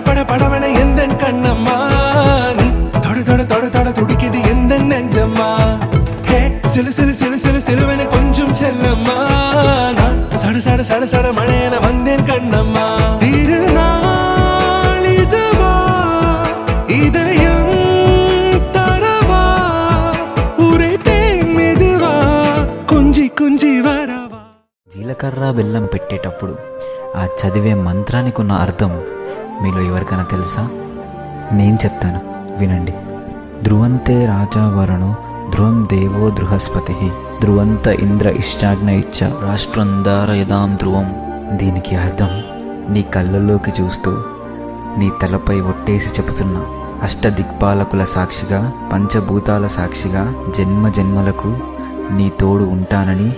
பட படவன எந்தன் கண்ணம்மா நீ தொட தொட தொட தொட துடிக்குது எந்தன் நெஞ்சம்மா ஹே சிலு சிலு சிலு சிலு சிலுவன கொஞ்சம் செல்லம்மா நான் சட சட சட சட மழையன வந்தேன் கண்ணம்மா திருநாள் இதுவா இதயம் தரவா உரைத்தேன் மெதுவா கொஞ்சி கொஞ்சி வரவா. జీలకర్ర బెల్లం పెట్టేటప్పుడు ఆ చదివే మంత్రానికి ఉన్న అర్థం మీలో ఎవరికైనా తెలుసా? నేను చెప్తాను, వినండి. ధ్రువంతే రాజా వరుణో ధ్రువం దేవో బృహస్పతి ధ్రువంత ఇంద్ర ఇష్టాగ్న ఇచ్చ రాష్ట్రంధారయదాం ధ్రువం. దీనికి అర్థం, నీ కళ్ళల్లోకి చూస్తూ నీ తలపై ఒట్టేసి చెబుతున్నా, అష్టదిక్పాలకుల సాక్షిగా పంచభూతాల సాక్షిగా జన్మ జన్మలకు నీ తోడు ఉంటానని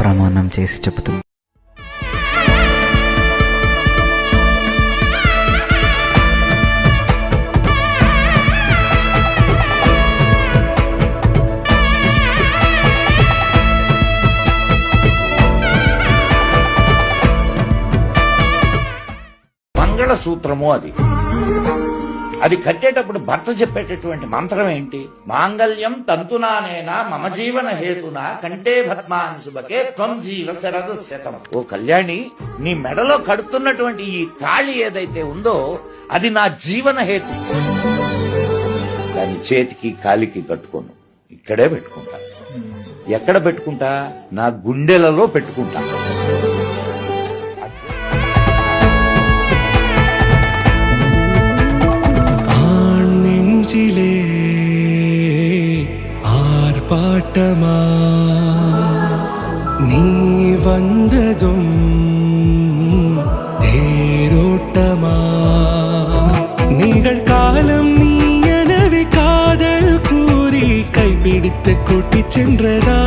ప్రమాణం చేసి చెబుతున్నా. మంగళసూత్రము అది కట్టేటప్పుడు భర్త చెప్పేటటువంటి మంత్రం ఏంటి? మాంగళ్యం తంతునానేనా మమ జీవన హేతునా కంటే భద్మాని శుభకే త్వం జీవ శరదశతం. ఓ కళ్యాణి, నీ మెడలో కడుతున్నటువంటి ఈ తాళి ఏదైతే ఉందో అది నా జీవన హేతు. దాని చేతికి కాలికి కట్టుకోను, ఇక్కడే పెట్టుకుంటా. ఎక్కడ పెట్టుకుంటా? నా గుండెలలో పెట్టుకుంటా. ஆர்ப்பாட்டமா நீ வந்ததும் தேரோட்டமா நிகழ்காலம் நீ எனவே காதல் கூறி கைப்பிடித்து கூட்டி சென்றதா?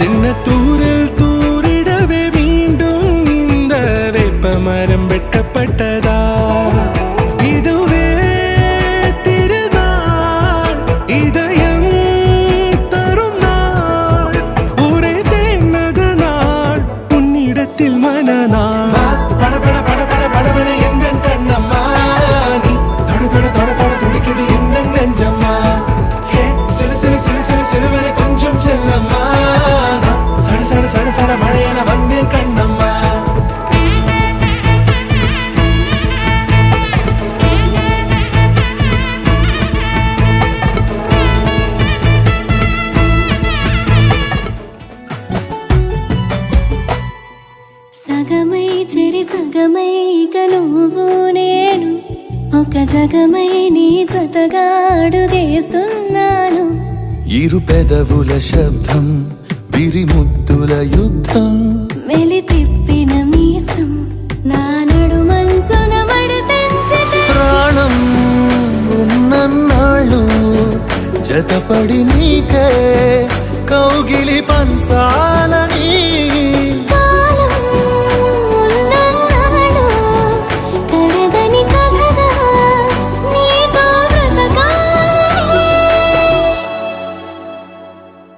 சின்ன தூரல் தூரிடவே மீண்டும் இந்த வேப்ப மரம் வெட்கப்பட்டதா? இதுவே திருநாள் இதயம் தரும் நாள் உரைத்தேனது நாள் உன்னிடத்தில் மனநாள். பட பட பட பட படவன எந்தன் கண்ணம்மா நீ தொட தொட தொட தொட துடிக்குது எந்தன் நெஞ்சம்மா ஹே சிலு சிலு சிலு சிலு சிலுவன கொஞ்சம் செல்லம்மா நான் சட சட சட சட மழையன வந்தேன் கண்ணம்மா. సగమై చెరి సగమై ఇక నువ్వు నేను ఒక జగమై నీ జతగా అడుగేస్తున్నాను. ఇరు పెదవుల శబ్దం విరిముద్దుల యుద్ధం మెలి తిప్పిన మీసం నా నడుమంచున మడతెంచితే ప్రాణం ఉన్నన్నాళ్ళు జతపడి నీకై